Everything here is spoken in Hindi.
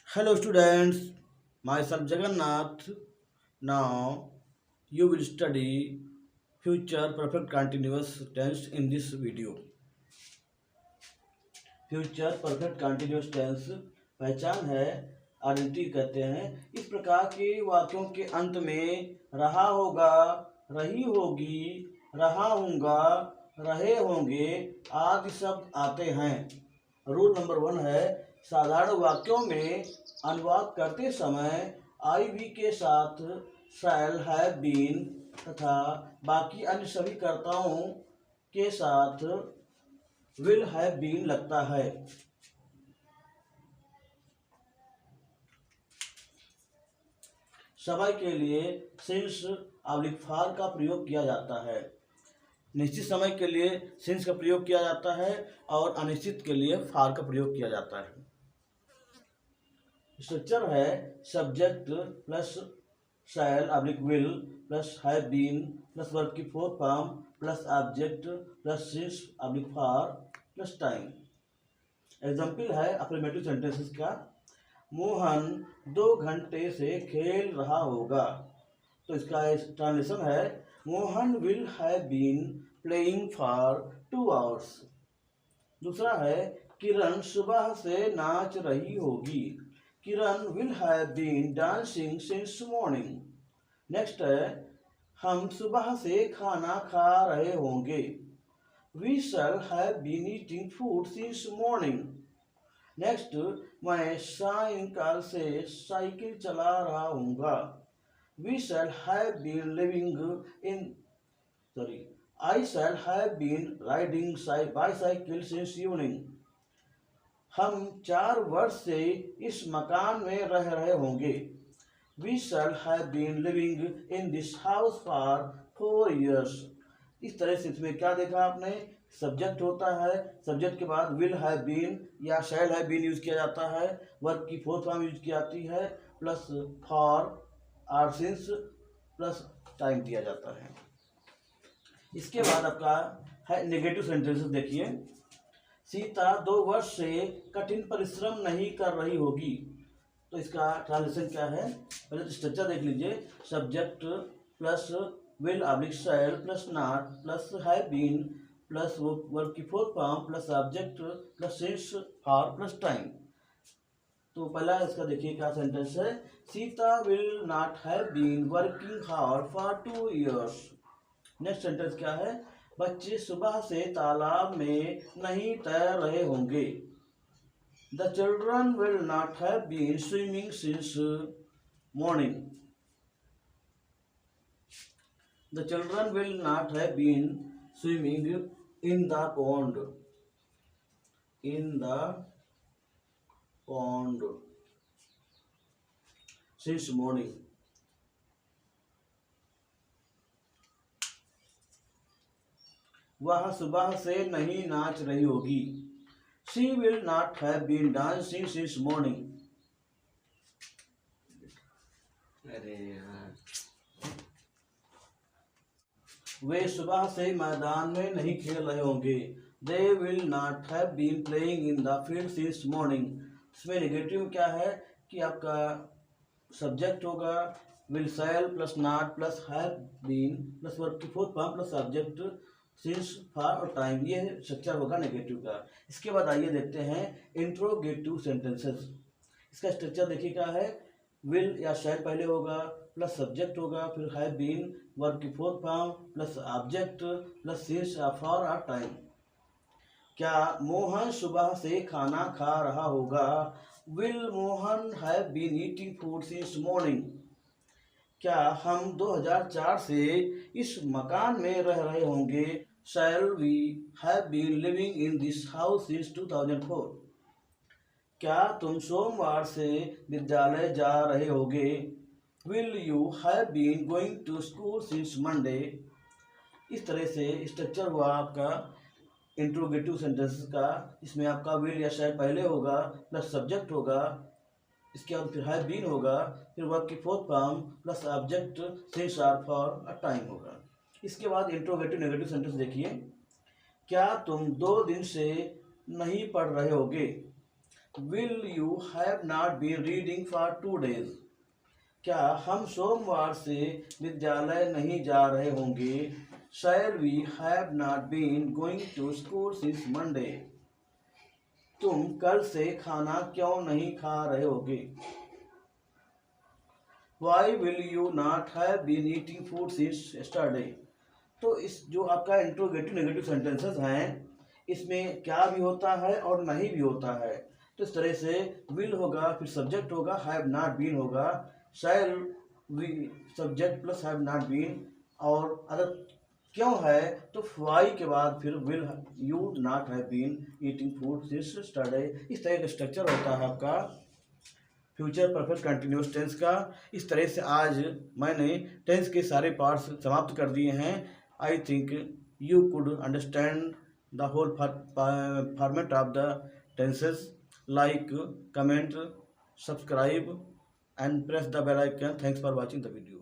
Hello students, myself Jagannath. Now you will study future perfect continuous tense in this video. Future perfect continuous tense पहचान है, आइडेंटिटी कहते हैं। इस प्रकार के वाक्यों के अंत में रहा होगा, रही होगी, रहा हूँगा, रहे होंगे आदि शब्द आते हैं। रूल नंबर 1 है, साधारण वाक्यों में अनुवाद करते समय आई वी के साथ शैल हैव बीन तथा बाकी अन्य सभी कर्ताओं के साथ विल हैव बीन लगता है। समय के लिए सिंस फॉर का प्रयोग किया जाता है। निश्चित समय के लिए सिंस का प्रयोग किया जाता है और अनिश्चित के लिए फॉर का प्रयोग किया जाता है। स्ट्रक्चर है subject plus shall will plus have been plus verb की fourth form plus object plus since for plus time. Example है अफर्मेटिव सेंटेंसेस का। मोहन 2 घंटे से खेल रहा होगा, तो इसका ट्रांसलेशन है Mohan will have been playing for 2 hours. दूसरा है किरण सुबह से नाच रही होगी, Kiran will have been dancing since morning. Next है हम सुबह से खाना खा रहे होंगे, We shall have been eating food since morning. Next, मैं सायंकाल से साइकिल चला रहा हूँगा, We shall have been living in I shall have been riding bicycle since evening. हम 4 वर्ष से इस मकान में रह रहे होंगे, We shall have been living in this house for 4 years. इस तरह से इसमें क्या देखा आपने, सब्जेक्ट होता है, सब्जेक्ट के बाद विल हैव बीन या शैल हैव बीन यूज किया जाता है, वर्ब की फोर्थ फॉर्म यूज की जाती है, प्लस फॉर और सिंस प्लस टाइम दिया जाता है। इसके बाद आपका है नेगेटिव सेंटेंसेस। देखिए, सीता 2 वर्ष से कठिन परिश्रम नहीं कर रही होगी, तो इसका ट्रांसलेशन क्या है, पहले तो स्ट्रक्चर देख लीजिए। Subject plus will shall plus not plus have been plus verb की fourth form plus object plus since for plus time. तो पहला इसका देखिए क्या सेंटेंस है, Sita will not have been working hard for 2 years। Next sentence क्या है, बच्चे सुबह से तालाब में नहीं तैर रहे होंगे, the children will not have been swimming since morning. The children will not have been swimming in the pond. In the pond since morning. वह सुबह से नहीं नाच रही होगी, She will not have been dancing since morning. अरे यार, वे सुबह से मैदान में नहीं खेल रहे होंगे, They will not have been playing in the field since morning। इसमें नेगेटिव क्या है कि आपका सब्जेक्ट होगा will shall plus not plus have been plus verb की fourth form plus subject since for और टाइम, ये स्ट्रक्चर होगा नेगेटिव का। इसके बाद आइए देखते हैं इंट्रोगेटिव सेंटेंसेस। इसका स्ट्रक्चर देखिए क्या है, विल या शैल पहले होगा प्लस सब्जेक्ट होगा, फिर हैव बीन वर्ब की fourth form plus object plus since for और टाइम। क्या मोहन सुबह से खाना खा रहा होगा, will Mohan have been eating food since morning. क्या हम 2004 से इस मकान में रह रहे होंगे, shall we have been living in this house since 2004। क्या तुम सोमवार से विद्यालय जा रहे होगे, will you have been going to school since Monday. इस तरह से स्ट्रक्चर हुआ आपका इंट्रोगेटिव सेंटेंसेस का। इसमें आपका विल या शैल पहले होगा प्लस सब्जेक्ट होगा, इसके बाद फिर हैव बीन होगा, फिर वर्ब की fourth form plus object since or for a time होगा। इसके बाद इंट्रोगेटिव नेगेटिव सेंटेंस देखिए, क्या तुम 2 दिन से नहीं पढ़ रहे होगे, will you have not been reading for 2 days? क्या हम सोमवार से विद्यालय नहीं जा रहे होंगे? Shall we have not been going to school since Monday? तुम कल से खाना क्यों नहीं खा रहे होगे? Why will you not have been eating food since yesterday? तो इस जो आपका इंट्रोगेटिव नेगेटिव सेंटेंसेस हैं, इसमें क्या भी होता है और नहीं भी होता है। तो इस तरह से विल होगा, फिर सब्जेक्ट होगा, हैव नॉट बीन होगा, shall we subject plus have not been, और अगर क्यों है तो वाई के बाद फिर will you not have been eating food since yesterday. इस तरह का स्ट्रक्चर होता है आपका फ्यूचर परफेक्ट कंटिन्यूस टेंस का। इस तरह से आज मैंने टेंस के सारे पार्ट्स समाप्त कर दिए हैं। I think you could understand the whole format of the tenses. Like, comment, subscribe and press the bell icon. Thanks for watching the video.